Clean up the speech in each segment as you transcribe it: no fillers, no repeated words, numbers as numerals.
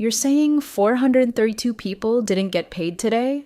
You're saying 432 people didn't get paid today?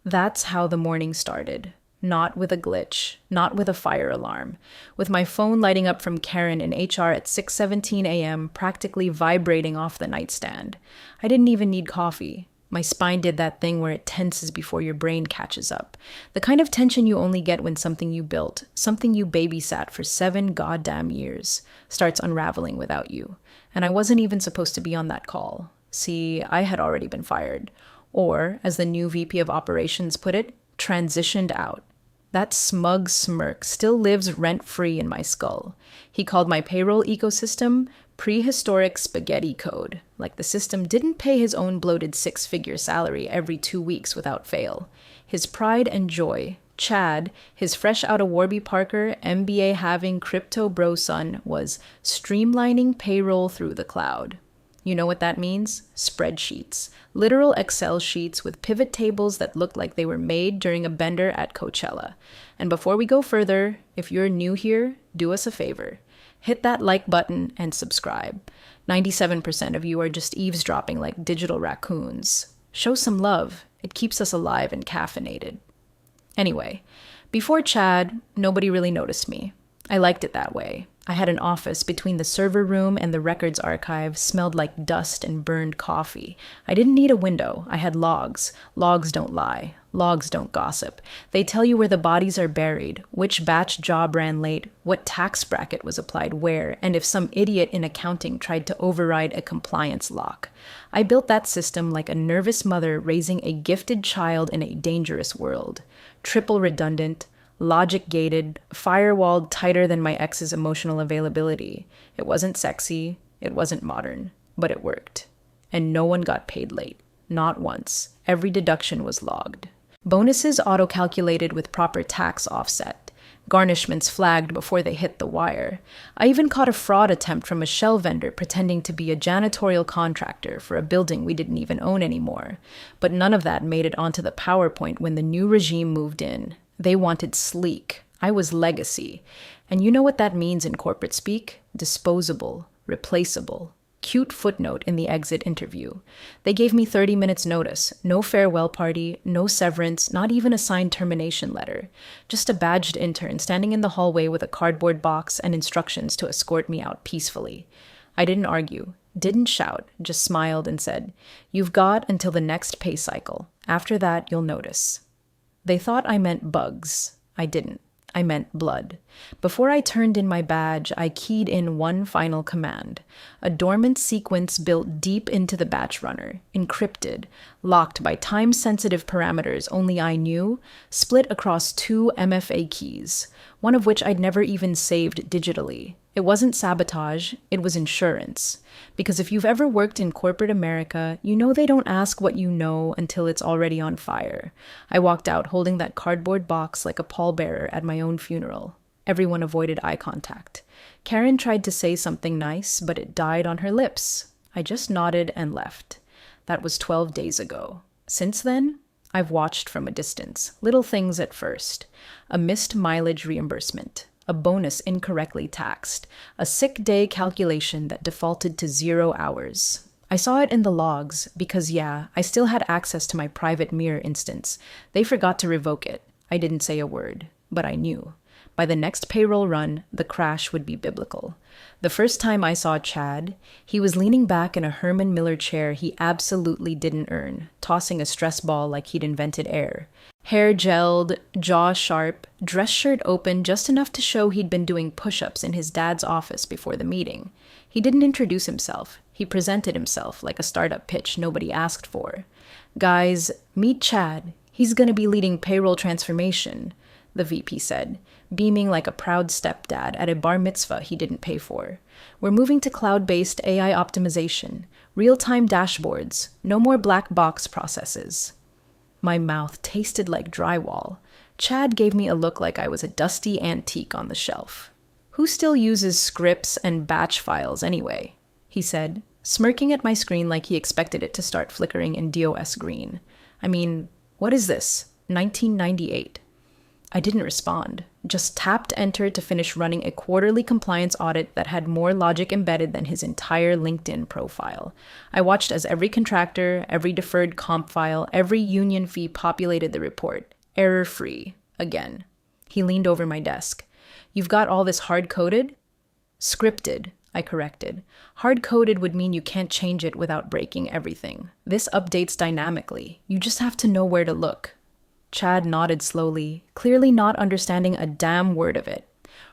That's how the morning started. Not with a glitch, not with a fire alarm, with my phone lighting up from Karen in HR at 6:17 a.m., practically vibrating off the nightstand. I didn't even need coffee. My spine did that thing where it tenses before your brain catches up. The kind of tension you only get when something you built, something you babysat for 7 goddamn years, starts unraveling without you. And I wasn't even supposed to be on that call. See, I had already been fired. Or, as the new VP of Operations put it, transitioned out. That smug smirk still lives rent-free in my skull. He called my payroll ecosystem prehistoric spaghetti code, like the system didn't pay his own bloated 6-figure salary every 2 weeks without fail. His pride and joy, Chad, his fresh out of Warby Parker, MBA-having crypto bro son, was streamlining payroll through the cloud. You know what that means? Spreadsheets. Literal Excel sheets with pivot tables that looked like they were made during a bender at Coachella. And before we go further, if you're new here, do us a favor. Hit that like button and subscribe. 97% of you are just eavesdropping like digital raccoons. Show some love. It keeps us alive and caffeinated. Anyway, before Chad, nobody really noticed me. I liked it that way. I had an office between the server room and the records archive, smelled like dust and burned coffee. I didn't need a window. I had logs. Logs don't lie. Logs don't gossip. They tell you where the bodies are buried, which batch job ran late, what tax bracket was applied where, and if some idiot in accounting tried to override a compliance lock. I built that system like a nervous mother raising a gifted child in a dangerous world. Triple redundant, logic-gated, firewalled tighter than my ex's emotional availability. It wasn't sexy, it wasn't modern, but it worked. And no one got paid late. Not once. Every deduction was logged. Bonuses auto-calculated with proper tax offset. Garnishments flagged before they hit the wire. I even caught a fraud attempt from a shell vendor pretending to be a janitorial contractor for a building we didn't even own anymore. But none of that made it onto the PowerPoint when the new regime moved in. They wanted sleek. I was legacy. And you know what that means in corporate speak? Disposable, replaceable. Cute footnote in the exit interview. They gave me 30 minutes notice. No farewell party, no severance, not even a signed termination letter. Just a badged intern standing in the hallway with a cardboard box and instructions to escort me out peacefully. I didn't argue, didn't shout, just smiled and said, "You've got until the next pay cycle. After that, you'll notice." They thought I meant bugs. I didn't. I meant blood. Before I turned in my badge, I keyed in one final command. A dormant sequence built deep into the batch runner, encrypted, locked by time-sensitive parameters only I knew, split across 2 MFA keys, one of which I'd never even saved digitally. It wasn't sabotage, it was insurance. Because if you've ever worked in corporate America, you know they don't ask what you know until it's already on fire. I walked out holding that cardboard box like a pallbearer at my own funeral. Everyone avoided eye contact. Karen tried to say something nice, but it died on her lips. I just nodded and left. That was 12 days ago. Since then, I've watched from a distance. Little things at first. A missed mileage reimbursement. A bonus incorrectly taxed, a sick day calculation that defaulted to 0 hours. I saw it in the logs because, yeah, I still had access to my private mirror instance. They forgot to revoke it. I didn't say a word, but I knew. By the next payroll run, the crash would be biblical. The first time I saw Chad, he was leaning back in a Herman Miller chair he absolutely didn't earn, tossing a stress ball like he'd invented air. Hair gelled, jaw sharp, dress shirt open just enough to show he'd been doing push-ups in his dad's office before the meeting. He didn't introduce himself. He presented himself like a startup pitch nobody asked for. "Guys, meet Chad. He's gonna be leading payroll transformation," the VP said, beaming like a proud stepdad at a bar mitzvah he didn't pay for. "We're moving to cloud-based AI optimization, real-time dashboards, no more black box processes." My mouth tasted like drywall. Chad gave me a look like I was a dusty antique on the shelf. "Who still uses scripts and batch files anyway?" he said, smirking at my screen like he expected it to start flickering in DOS green. I mean, what is this? 1998. I didn't respond, just tapped enter to finish running a quarterly compliance audit that had more logic embedded than his entire LinkedIn profile. I watched as every contractor, every deferred comp file, every union fee populated the report. Error-free. Again. He leaned over my desk. You've got all this hard-coded? Scripted, I corrected. Hard-coded would mean you can't change it without breaking everything. This updates dynamically. You just have to know where to look. Chad nodded slowly, clearly not understanding a damn word of it.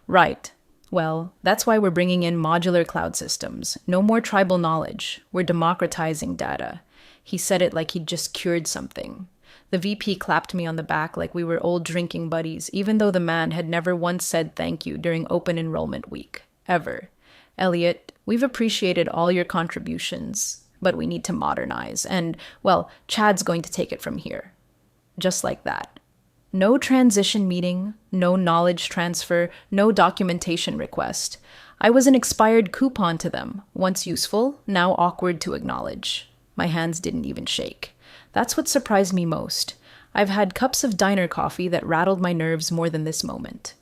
Right. Well, that's why we're bringing in modular cloud systems. No more tribal knowledge. We're democratizing data. He said it like he'd just cured something. The VP clapped me on the back like we were old drinking buddies, even though the man had never once said thank you during open enrollment week. Ever. Elliot, we've appreciated all your contributions, but we need to modernize. And, well, Chad's going to take it from here. Just like that. No transition meeting, no knowledge transfer, no documentation request. I was an expired coupon to them, once useful, now awkward to acknowledge. My hands didn't even shake. That's what surprised me most. I've had cups of diner coffee that rattled my nerves more than this moment.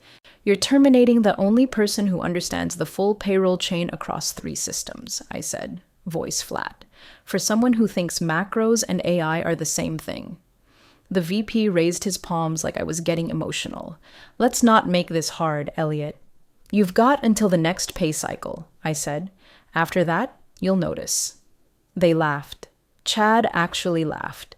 You're terminating the only person who understands the full payroll chain across 3 systems, I said, voice flat, for someone who thinks macros and AI are the same thing. The VP raised his palms like I was getting emotional. Let's not make this hard, Elliot. You've got until the next pay cycle, I said. After that, you'll notice. They laughed. Chad actually laughed.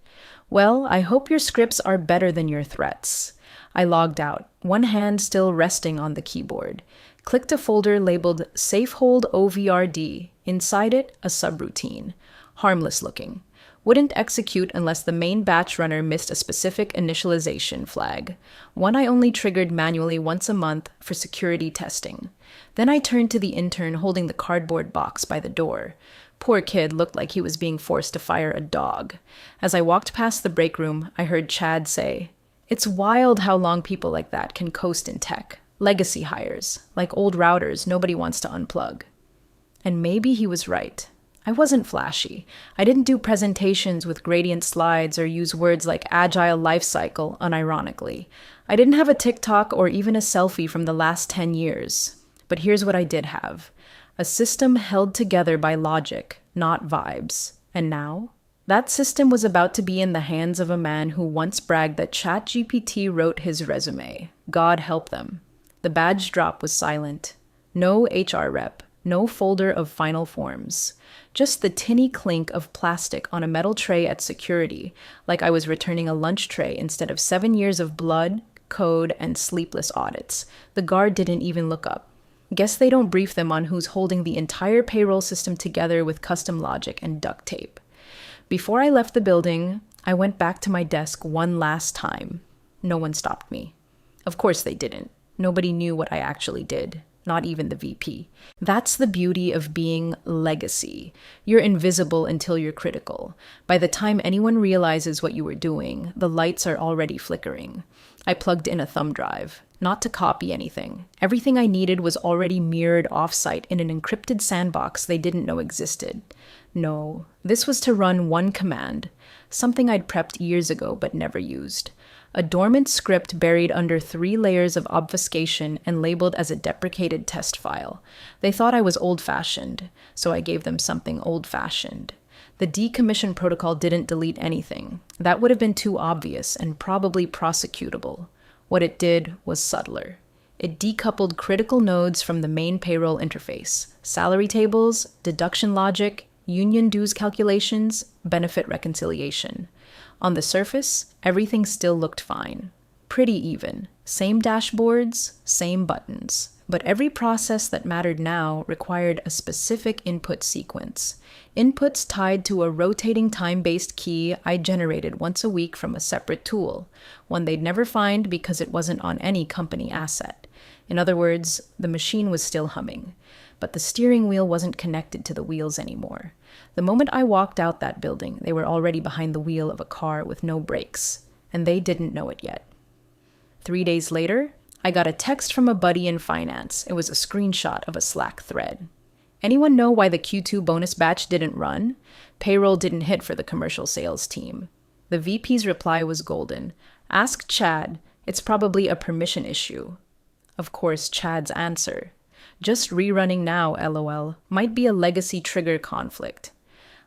Well, I hope your scripts are better than your threats. I logged out, one hand still resting on the keyboard. Clicked a folder labeled Safehold OVRD. Inside it, a subroutine. Harmless looking. Wouldn't execute unless the main batch runner missed a specific initialization flag. One I only triggered manually once a month for security testing. Then I turned to the intern holding the cardboard box by the door. Poor kid looked like he was being forced to fire a dog. As I walked past the break room, I heard Chad say, "It's wild how long people like that can coast in tech. Legacy hires. Like old routers nobody wants to unplug." And maybe he was right. I wasn't flashy. I didn't do presentations with gradient slides or use words like agile lifecycle unironically. I didn't have a TikTok or even a selfie from the last 10 years. But here's what I did have. A system held together by logic, not vibes. And now? That system was about to be in the hands of a man who once bragged that ChatGPT wrote his resume. God help them. The badge drop was silent. No HR rep. No folder of final forms. Just the tinny clink of plastic on a metal tray at security, like I was returning a lunch tray instead of 7 years of blood, code, and sleepless audits. The guard didn't even look up. Guess they don't brief them on who's holding the entire payroll system together with custom logic and duct tape. Before I left the building, I went back to my desk one last time. No one stopped me. Of course they didn't. Nobody knew what I actually did. Not even the VP. That's the beauty of being legacy. You're invisible until you're critical. By the time anyone realizes what you were doing, the lights are already flickering. I plugged in a thumb drive, not to copy anything. Everything I needed was already mirrored off-site in an encrypted sandbox they didn't know existed. No, this was to run one command, something I'd prepped years ago but never used. A dormant script buried under 3 layers of obfuscation and labeled as a deprecated test file. They thought I was old-fashioned, so I gave them something old-fashioned. The decommission protocol didn't delete anything. That would have been too obvious and probably prosecutable. What it did was subtler. It decoupled critical nodes from the main payroll interface: salary tables, deduction logic, union dues calculations, benefit reconciliation. On the surface, everything still looked fine. Pretty even. Same dashboards, same buttons. But every process that mattered now required a specific input sequence. Inputs tied to a rotating time-based key I generated once a week from a separate tool, one they'd never find because it wasn't on any company asset. In other words, the machine was still humming, but the steering wheel wasn't connected to the wheels anymore. The moment I walked out that building, they were already behind the wheel of a car with no brakes, and they didn't know it yet. 3 days later, I got a text from a buddy in finance. It was a screenshot of a Slack thread. Anyone know why the Q2 bonus batch didn't run? Payroll didn't hit for the commercial sales team. The VP's reply was golden. Ask Chad. It's probably a permission issue. Of course, Chad's answer. Just rerunning now, lol, might be a legacy trigger conflict.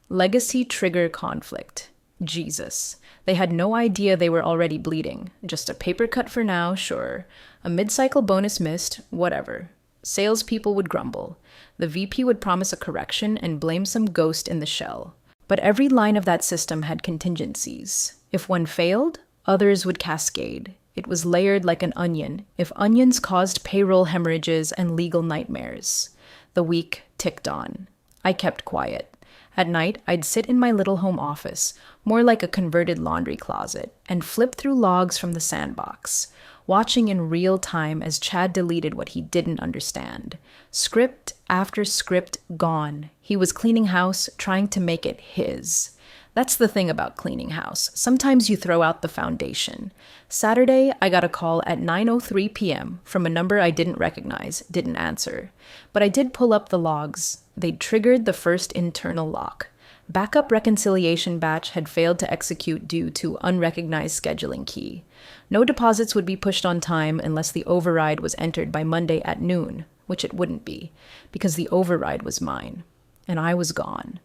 Legacy trigger conflict. Jesus. They had no idea they were already bleeding. Just a paper cut for now, sure. A mid-cycle bonus missed, whatever. Salespeople would grumble. The VP would promise a correction and blame some ghost in the shell. But every line of that system had contingencies. If one failed, others would cascade. It was layered like an onion, if onions caused payroll hemorrhages and legal nightmares. The week ticked on. I kept quiet. At night, I'd sit in my little home office, more like a converted laundry closet, and flip through logs from the sandbox, watching in real time as Chad deleted what he didn't understand. Script after script gone. He was cleaning house, trying to make it his. That's the thing about cleaning house. Sometimes you throw out the foundation. Saturday, I got a call at 9:03 p.m. from a number I didn't recognize, didn't answer. But I did pull up the logs. They'd triggered the first internal lock. Backup reconciliation batch had failed to execute due to unrecognized scheduling key. No deposits would be pushed on time unless the override was entered by Monday at noon, which it wouldn't be, because the override was mine. And I was gone.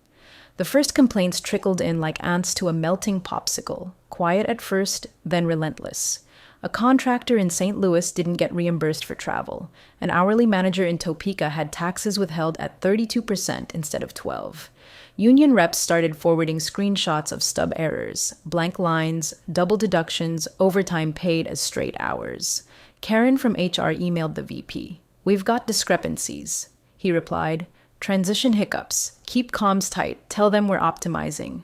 The first complaints trickled in like ants to a melting popsicle, quiet at first, then relentless. A contractor in St. Louis didn't get reimbursed for travel. An hourly manager in Topeka had taxes withheld at 32% instead of 12%. Union reps started forwarding screenshots of stub errors, blank lines, double deductions, overtime paid as straight hours. Karen from HR emailed the VP. "We've got discrepancies." He replied, "Transition hiccups. Keep comms tight. Tell them we're optimizing."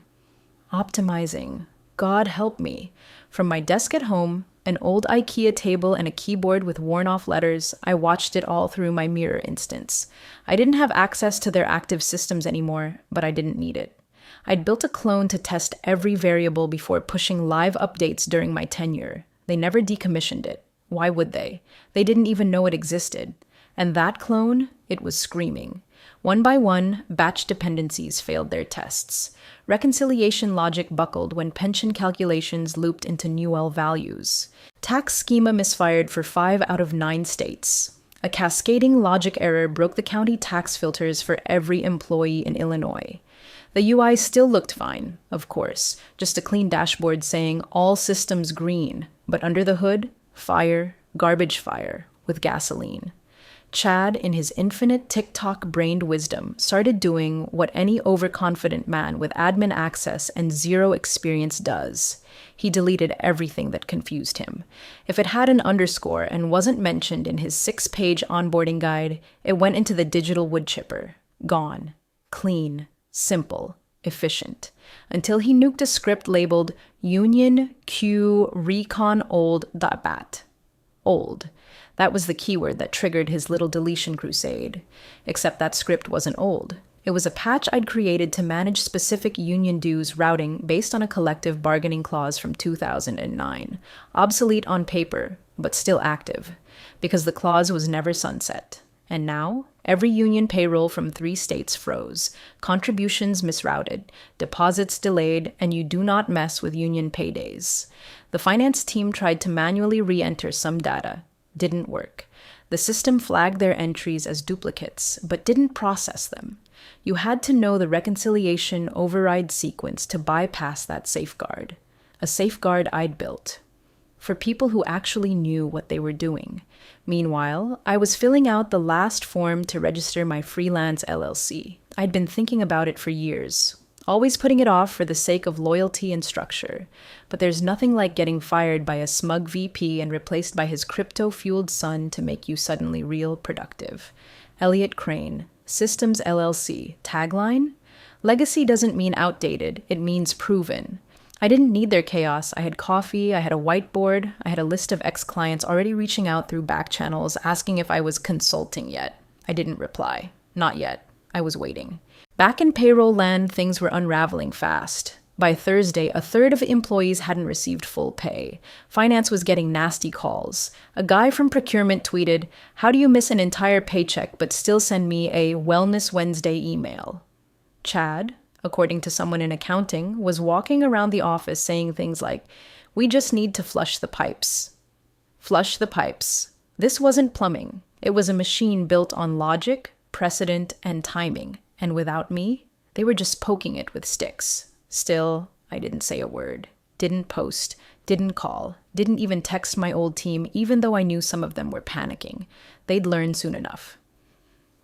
Optimizing. God help me. From my desk at home, an old IKEA table and a keyboard with worn-off letters, I watched it all through my mirror instance. I didn't have access to their active systems anymore, but I didn't need it. I'd built a clone to test every variable before pushing live updates during my tenure. They never decommissioned it. Why would they? They didn't even know it existed. And that clone, it was screaming. One by one, batch dependencies failed their tests. Reconciliation logic buckled when pension calculations looped into Newell values. Tax schema misfired for 5 out of 9 states. A cascading logic error broke the county tax filters for every employee in Illinois. The UI still looked fine, of course, just a clean dashboard saying all systems green, but under the hood, fire, garbage fire, with gasoline. Chad, in his infinite TikTok-brained wisdom, started doing what any overconfident man with admin access and zero experience does. He deleted everything that confused him. If it had an underscore and wasn't mentioned in his 6-page onboarding guide, it went into the digital wood chipper. Gone. Clean. Simple. Efficient. Until he nuked a script labeled Union Q Recon Old.bat. Old. That was the keyword that triggered his little deletion crusade. Except that script wasn't old. It was a patch I'd created to manage specific union dues routing based on a collective bargaining clause from 2009. Obsolete on paper, but still active, because the clause was never sunset. And now, every union payroll from 3 states froze, contributions misrouted, deposits delayed, and you do not mess with union paydays. The finance team tried to manually re-enter some data. Didn't work. The system flagged their entries as duplicates, but didn't process them. You had to know the reconciliation override sequence to bypass that safeguard. A safeguard I'd built. For people who actually knew what they were doing. Meanwhile, I was filling out the last form to register my freelance LLC. I'd been thinking about it for years. Always putting it off for the sake of loyalty and structure. But there's nothing like getting fired by a smug VP and replaced by his crypto-fueled son to make you suddenly real productive. Elliot Crane, Systems LLC, tagline? Legacy doesn't mean outdated, it means proven. I didn't need their chaos. I had coffee, I had a whiteboard, I had a list of ex-clients already reaching out through back channels asking if I was consulting yet. I didn't reply. Not yet. I was waiting. Back in payroll land, things were unraveling fast. By Thursday, a third of employees hadn't received full pay. Finance was getting nasty calls. A guy from procurement tweeted, "How do you miss an entire paycheck but still send me a Wellness Wednesday email?" Chad, according to someone in accounting, was walking around the office saying things like, "We just need to flush the pipes." Flush the pipes. This wasn't plumbing. It was a machine built on logic, precedent, and timing. And without me, they were just poking it with sticks. Still, I didn't say a word. Didn't post. Didn't call. Didn't even text my old team, even though I knew some of them were panicking. They'd learn soon enough.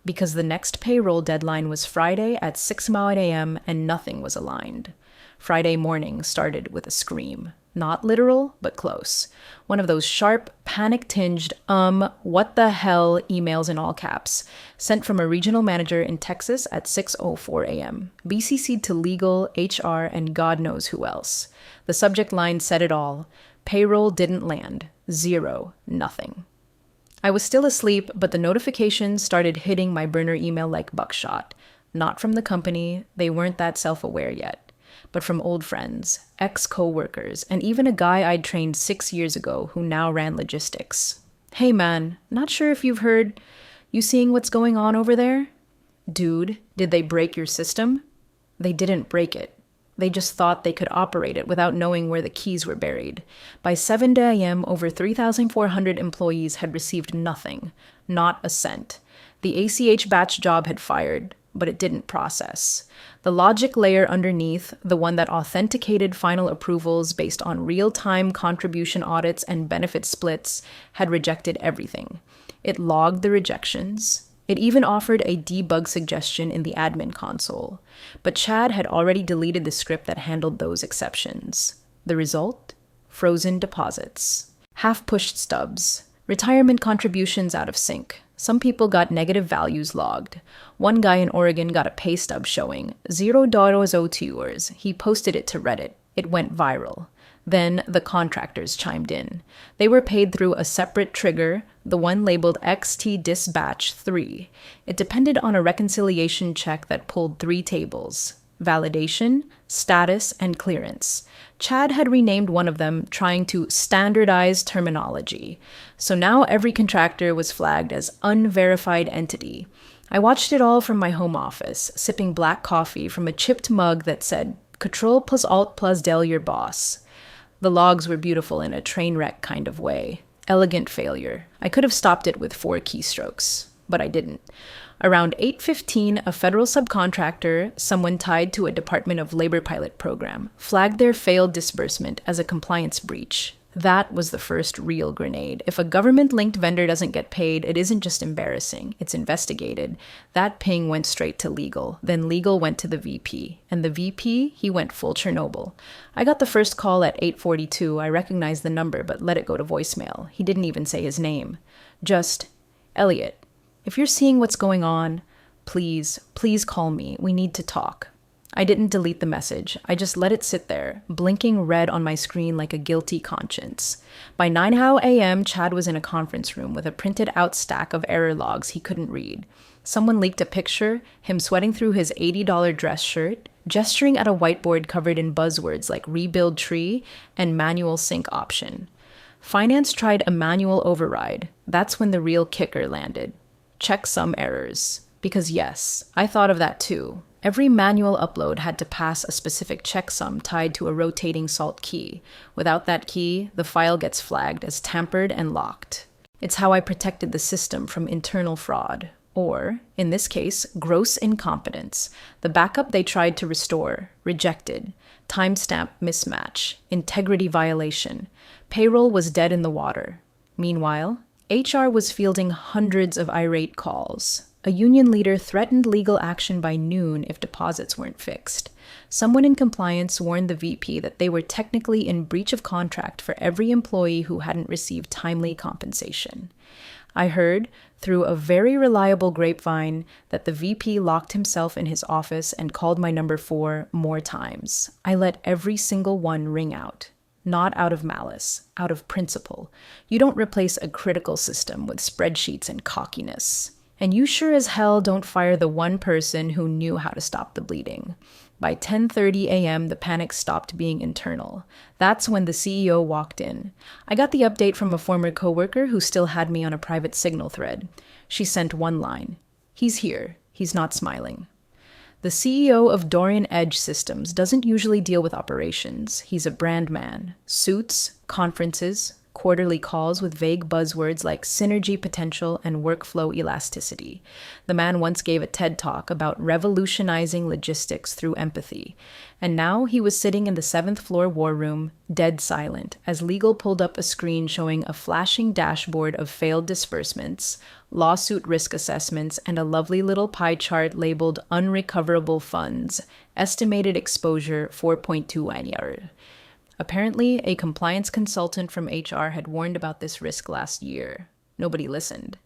Because the next payroll deadline was Friday at 6 a.m. and nothing was aligned. Friday morning started with a scream. Not literal, but close. One of those sharp, panic-tinged, what the hell emails in all caps, sent from a regional manager in Texas at 6:04 a.m. BCC'd to legal, HR, and God knows who else. The subject line said it all. Payroll didn't land. Zero. Nothing. I was still asleep, but the notifications started hitting my burner email like buckshot. Not from the company, they weren't that self-aware yet, but from old friends, ex-co-workers, and even a guy I'd trained 6 years ago who now ran logistics. Hey man, not sure if you've heard, you seeing what's going on over there? Dude, did they break your system? They didn't break it. They just thought they could operate it without knowing where the keys were buried. By 7 a.m., over 3,400 employees had received nothing, not a cent. The ACH batch job had fired, but it didn't process. The logic layer underneath, the one that authenticated final approvals based on real-time contribution audits and benefit splits, had rejected everything. It logged the rejections. It even offered a debug suggestion in the admin console. But Chad had already deleted the script that handled those exceptions. The result? Frozen deposits. Half-pushed stubs. Retirement contributions out of sync. Some people got negative values logged. One guy in Oregon got a pay stub showing $0 owed to yours. He posted it to Reddit. It went viral. Then the contractors chimed in. They were paid through a separate trigger, the one labeled XT-Dispatch 3. It depended on a reconciliation check that pulled 3 tables: validation, status, and clearance. Chad had renamed one of them, trying to standardize terminology. So now every contractor was flagged as unverified entity. I watched it all from my home office, sipping black coffee from a chipped mug that said, Control plus Alt plus Del your boss. The logs were beautiful in a train wreck kind of way. Elegant failure. I could have stopped it with 4 keystrokes, but I didn't. Around 8:15, a federal subcontractor, someone tied to a Department of Labor pilot program, flagged their failed disbursement as a compliance breach. That was the first real grenade. If a government-linked vendor doesn't get paid, it isn't just embarrassing, it's investigated. That ping went straight to legal. Then legal went to the VP. And the VP, he went full Chernobyl. I got the first call at 8:42. I recognized the number, but let it go to voicemail. He didn't even say his name. Just, Elliot, if you're seeing what's going on, please call me. We need to talk. I didn't delete the message. I just let it sit there, blinking red on my screen like a guilty conscience. By 9 a.m., Chad was in a conference room with a printed out stack of error logs he couldn't read. Someone leaked a picture, him sweating through his $80 dress shirt, gesturing at a whiteboard covered in buzzwords like rebuild tree and manual sync option. Finance tried a manual override. That's when the real kicker landed. Checksum errors. Because yes, I thought of that too. Every manual upload had to pass a specific checksum tied to a rotating salt key. Without that key, the file gets flagged as tampered and locked. It's how I protected the system from internal fraud. Or, in this case, gross incompetence. The backup they tried to restore, rejected. Timestamp mismatch. Integrity violation. Payroll was dead in the water. Meanwhile, HR was fielding hundreds of irate calls. A union leader threatened legal action by noon if deposits weren't fixed. Someone in compliance warned the VP that they were technically in breach of contract for every employee who hadn't received timely compensation. I heard, through a very reliable grapevine, that the VP locked himself in his office and called my number 4 more times. I let every single one ring out. Not out of malice, out of principle. You don't replace a critical system with spreadsheets and cockiness. And you sure as hell don't fire the one person who knew how to stop the bleeding. By 10:30 a.m., the panic stopped being internal. That's when the CEO walked in. I got the update from a former coworker who still had me on a private Signal thread. She sent one line. He's here. He's not smiling. The CEO of Dorian Edge Systems doesn't usually deal with operations. He's a brand man. Suits, conferences, quarterly calls with vague buzzwords like synergy potential and workflow elasticity. The man once gave a TED talk about revolutionizing logistics through empathy. And now he was sitting in the seventh floor war room, dead silent, as legal pulled up a screen showing a flashing dashboard of failed disbursements, lawsuit risk assessments, and a lovely little pie chart labeled unrecoverable funds, estimated exposure 4.2 annual. Apparently, a compliance consultant from HR had warned about this risk last year. Nobody listened.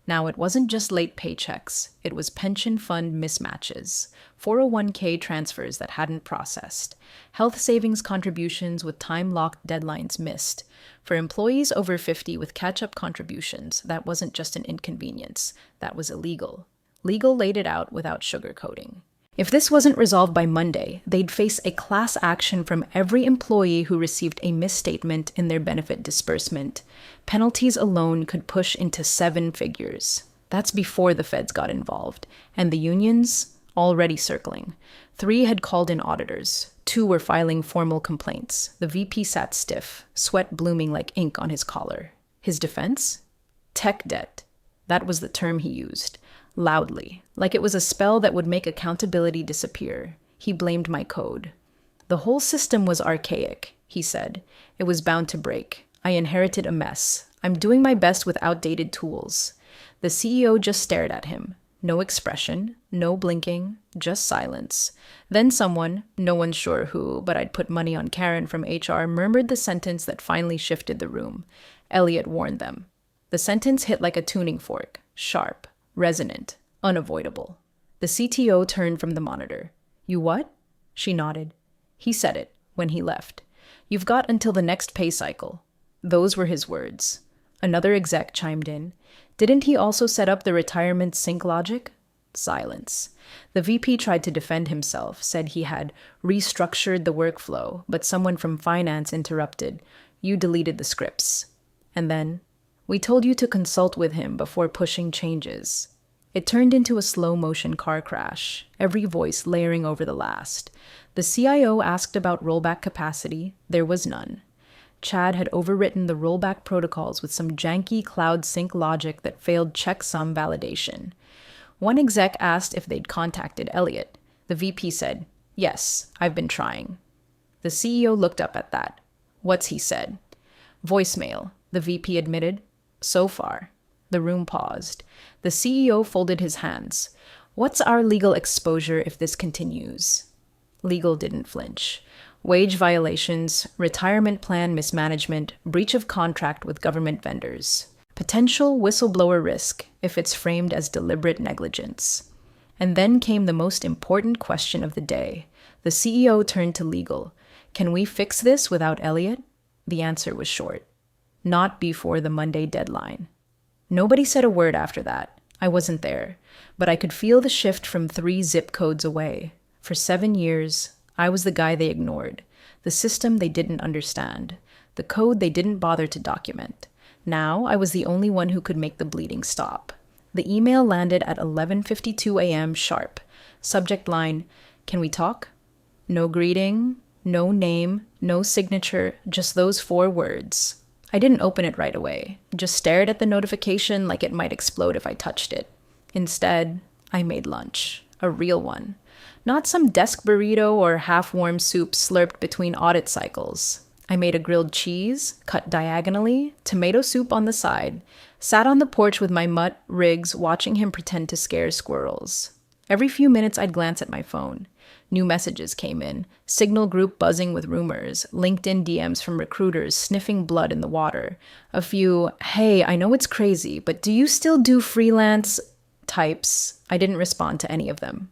Now, it wasn't just late paychecks. It was pension fund mismatches, 401k transfers that hadn't processed, health savings contributions with time-locked deadlines missed. For employees over 50 with catch-up contributions, that wasn't just an inconvenience. That was illegal. Legal laid it out without sugarcoating. If this wasn't resolved by Monday, they'd face a class action from every employee who received a misstatement in their benefit disbursement. Penalties alone could push into 7 figures. That's before the feds got involved. And the unions? Already circling. 3 had called in auditors. 2 were filing formal complaints. The VP sat stiff, sweat blooming like ink on his collar. His defense? Tech debt. That was the term he used. Loudly, like it was a spell that would make accountability disappear. He blamed my code. The whole system was archaic, he said. It was bound to break. I inherited a mess. I'm doing my best with outdated tools. The CEO just stared at him. No expression, no blinking, just silence. Then someone, no one's sure who, but I'd put money on Karen from HR, murmured the sentence that finally shifted the room. Elliot warned them. The sentence hit like a tuning fork, sharp. Resonant, unavoidable. The CTO turned from the monitor. You what? She nodded. He said it when he left. You've got until the next pay cycle. Those were his words. Another exec chimed in. Didn't he also set up the retirement sync logic? Silence. The VP tried to defend himself, said he had restructured the workflow, but someone from finance interrupted. You deleted the scripts. And then, we told you to consult with him before pushing changes. It turned into a slow-motion car crash, every voice layering over the last. The CIO asked about rollback capacity. There was none. Chad had overwritten the rollback protocols with some janky cloud sync logic that failed checksum validation. One exec asked if they'd contacted Elliot. The VP said, yes, I've been trying. The CEO looked up at that. What's he said? Voicemail, the VP admitted. So far. The room paused. The CEO folded his hands. What's our legal exposure if this continues? Legal didn't flinch. Wage violations, retirement plan mismanagement, breach of contract with government vendors. Potential whistleblower risk if it's framed as deliberate negligence. And then came the most important question of the day. The CEO turned to legal. Can we fix this without Elliot? The answer was short. Not before the Monday deadline. Nobody said a word after that. I wasn't there, but I could feel the shift from 3 zip codes away. For 7 years, I was the guy they ignored, the system they didn't understand, the code they didn't bother to document. Now, I was the only one who could make the bleeding stop. The email landed at 11:52 a.m. sharp. Subject line, can we talk? No greeting, no name, no signature, just those 4 words. I didn't open it right away, just stared at the notification like it might explode if I touched it. Instead, I made lunch, a real one. Not some desk burrito or half-warm soup slurped between audit cycles. I made a grilled cheese, cut diagonally, tomato soup on the side, sat on the porch with my mutt, Riggs, watching him pretend to scare squirrels. Every few minutes I'd glance at my phone. New messages came in, Signal group buzzing with rumors, LinkedIn DMs from recruiters sniffing blood in the water. A few, hey, I know it's crazy, but do you still do freelance types? I didn't respond to any of them.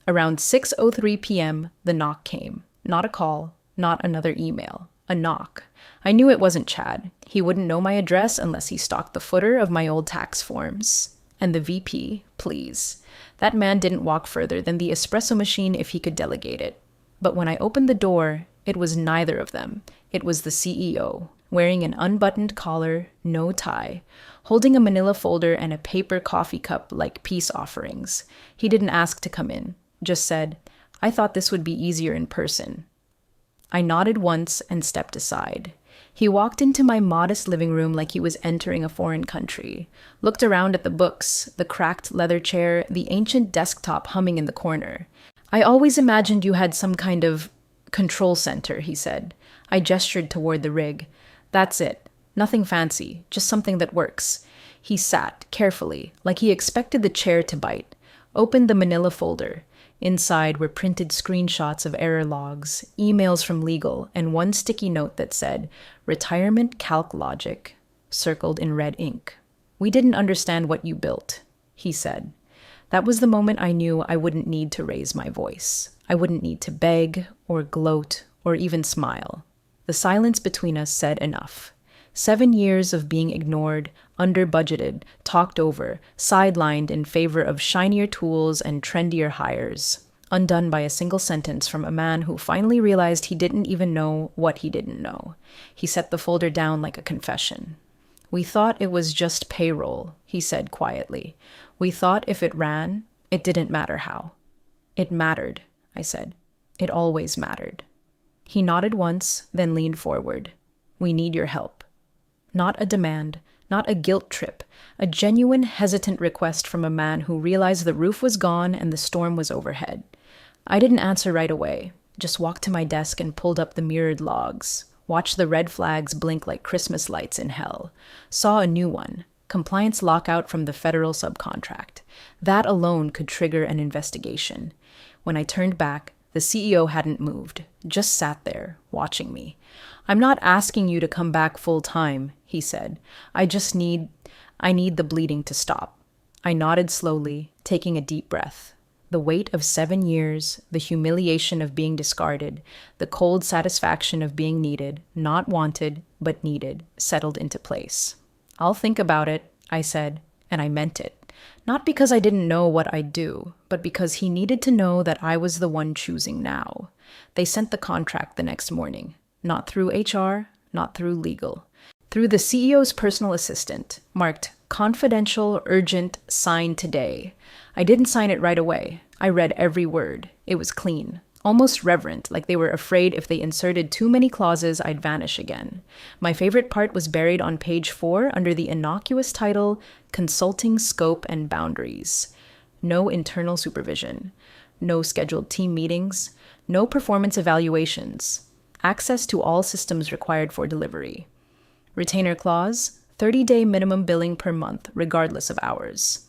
Around 6:03 p.m., the knock came. Not a call, not another email. A knock. I knew it wasn't Chad. He wouldn't know my address unless he stalked the footer of my old tax forms. And the VP, please. That man didn't walk further than the espresso machine if he could delegate it. But when I opened the door, it was neither of them. It was the CEO, wearing an unbuttoned collar, no tie, holding a manila folder and a paper coffee cup like peace offerings. He didn't ask to come in, just said, I thought this would be easier in person. I nodded once and stepped aside. He walked into my modest living room like he was entering a foreign country, looked around at the books, the cracked leather chair, the ancient desktop humming in the corner. "I always imagined you had some kind of control center," he said. I gestured toward the rig. "That's it. Nothing fancy, just something that works." He sat, carefully, like he expected the chair to bite, opened the manila folder. Inside were printed screenshots of error logs, emails from legal, and one sticky note that said, "Retirement Calc Logic," circled in red ink. "We didn't understand what you built," he said. That was the moment I knew I wouldn't need to raise my voice. I wouldn't need to beg, or gloat, or even smile. The silence between us said enough. 7 years of being ignored, under-budgeted, talked over, sidelined in favor of shinier tools and trendier hires, undone by a single sentence from a man who finally realized he didn't even know what he didn't know. He set the folder down like a confession. "We thought it was just payroll," he said quietly. "We thought if it ran, it didn't matter how." "It mattered," I said. "It always mattered." He nodded once, then leaned forward. "We need your help." Not a demand, not a guilt trip, a genuine, hesitant request from a man who realized the roof was gone and the storm was overhead. I didn't answer right away, just walked to my desk and pulled up the mirrored logs, watched the red flags blink like Christmas lights in hell, saw a new one, compliance lockout from the federal subcontract. That alone could trigger an investigation. When I turned back, the CEO hadn't moved, just sat there, watching me. "I'm not asking you to come back full-time," he said. I need the bleeding to stop." I nodded slowly, taking a deep breath. The weight of 7 years, the humiliation of being discarded, the cold satisfaction of being needed, not wanted, but needed, settled into place. "I'll think about it," I said, and I meant it. Not because I didn't know what I'd do, but because he needed to know that I was the one choosing now. They sent the contract the next morning. Not through HR, not through legal. Through the CEO's personal assistant, marked "Confidential, Urgent, Sign Today." I didn't sign it right away. I read every word. It was clean, almost reverent, like they were afraid if they inserted too many clauses, I'd vanish again. My favorite part was buried on page 4 under the innocuous title, "Consulting Scope and Boundaries." No internal supervision. No scheduled team meetings. No performance evaluations. Access to all systems required for delivery. Retainer clause, 30-day minimum billing per month, regardless of hours.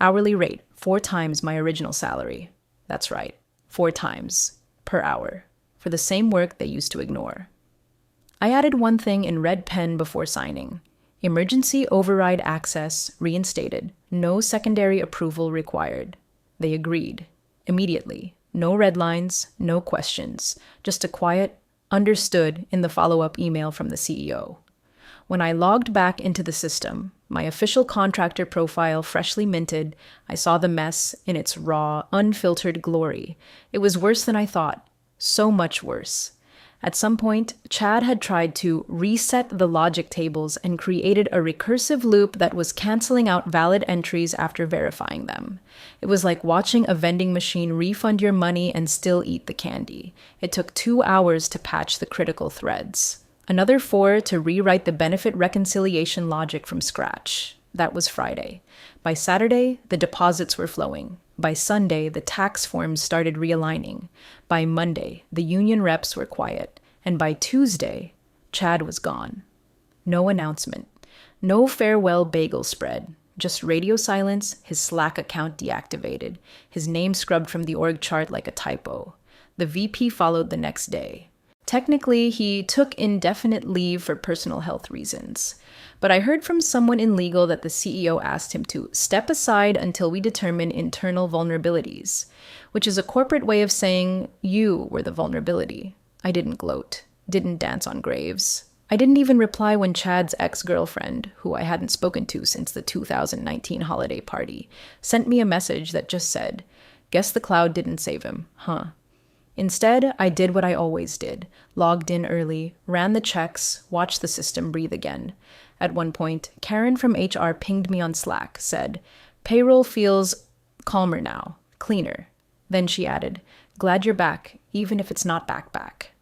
Hourly rate, 4 times my original salary. That's right, 4 times, per hour, for the same work they used to ignore. I added one thing in red pen before signing. Emergency override access reinstated, no secondary approval required. They agreed, immediately. No red lines, no questions, just a quiet, "Understood" in the follow-up email from the CEO. When I logged back into the system, my official contractor profile freshly minted, I saw the mess in its raw, unfiltered glory. It was worse than I thought. So much worse. At some point, Chad had tried to reset the logic tables and created a recursive loop that was canceling out valid entries after verifying them. It was like watching a vending machine refund your money and still eat the candy. It took 2 hours to patch the critical threads. Another 4 to rewrite the benefit reconciliation logic from scratch. That was Friday. By Saturday, the deposits were flowing. By Sunday, the tax forms started realigning. By Monday, the union reps were quiet. And by Tuesday, Chad was gone. No announcement. No farewell bagel spread. Just radio silence, his Slack account deactivated, his name scrubbed from the org chart like a typo. The VP followed the next day. Technically, he took indefinite leave for personal health reasons. But I heard from someone in legal that the CEO asked him to step aside until we determine internal vulnerabilities, which is a corporate way of saying you were the vulnerability. I didn't gloat, didn't dance on graves. I didn't even reply when Chad's ex-girlfriend, who I hadn't spoken to since the 2019 holiday party, sent me a message that just said, "Guess the cloud didn't save him, huh?" Instead, I did what I always did, logged in early, ran the checks, watched the system breathe again. At one point, Karen from HR pinged me on Slack, said, "Payroll feels calmer now, cleaner." Then she added, "Glad you're back, even if it's not back."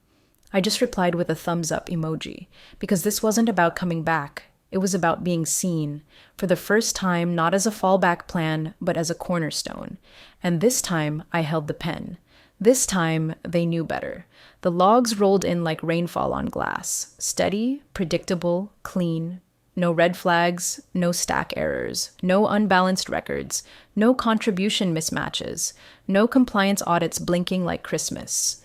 I just replied with a thumbs up emoji, because this wasn't about coming back. It was about being seen, for the first time, not as a fallback plan, but as a cornerstone. And this time, I held the pen. This time, they knew better. The logs rolled in like rainfall on glass. Steady, predictable, clean. No red flags, no stack errors, no unbalanced records, no contribution mismatches, no compliance audits blinking like Christmas.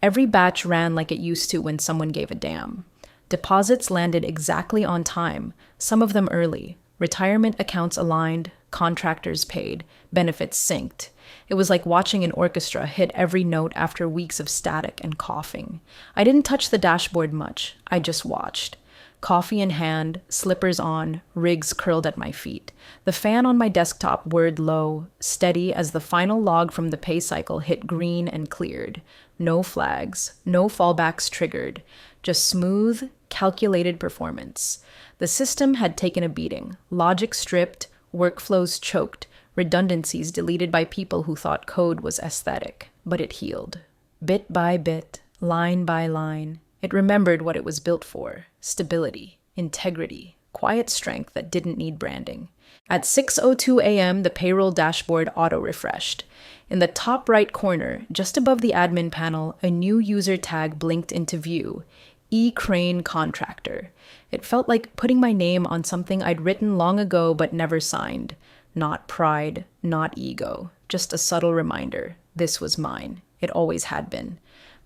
Every batch ran like it used to when someone gave a damn. Deposits landed exactly on time, some of them early. Retirement accounts aligned, contractors paid, benefits synced. It was like watching an orchestra hit every note after weeks of static and coughing. I didn't touch the dashboard much, I just watched. Coffee in hand, slippers on, rigs curled at my feet. The fan on my desktop whirred low, steady as the final log from the pay cycle hit green and cleared. No flags, no fallbacks triggered, just smooth, calculated performance. The system had taken a beating, logic stripped, workflows choked, redundancies deleted by people who thought code was aesthetic, but it healed. Bit by bit, line by line, it remembered what it was built for: stability, integrity, quiet strength that didn't need branding. At 6:02 a.m., the payroll dashboard auto-refreshed. In the top right corner, just above the admin panel, a new user tag blinked into view: E-Crane Contractor. It felt like putting my name on something I'd written long ago but never signed. Not pride, not ego, just a subtle reminder. This was mine. It always had been.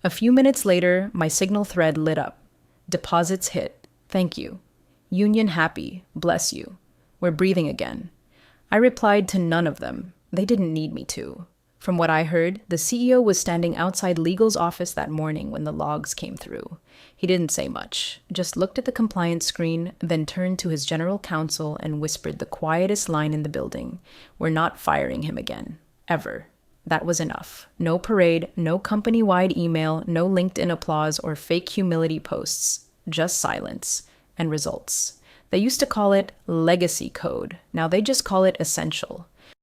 A few minutes later, my Signal thread lit up. Deposits hit. Thank you. Union happy. Bless you. We're breathing again. I replied to none of them. They didn't need me to. From what I heard, the CEO was standing outside legal's office that morning when the logs came through. He didn't say much, just looked at the compliance screen, then turned to his general counsel and whispered the quietest line in the building: "We're not firing him again. Ever." That was enough. No parade, no company-wide email, no LinkedIn applause or fake humility posts. Just silence and results. They used to call it legacy code. Now they just call it essential.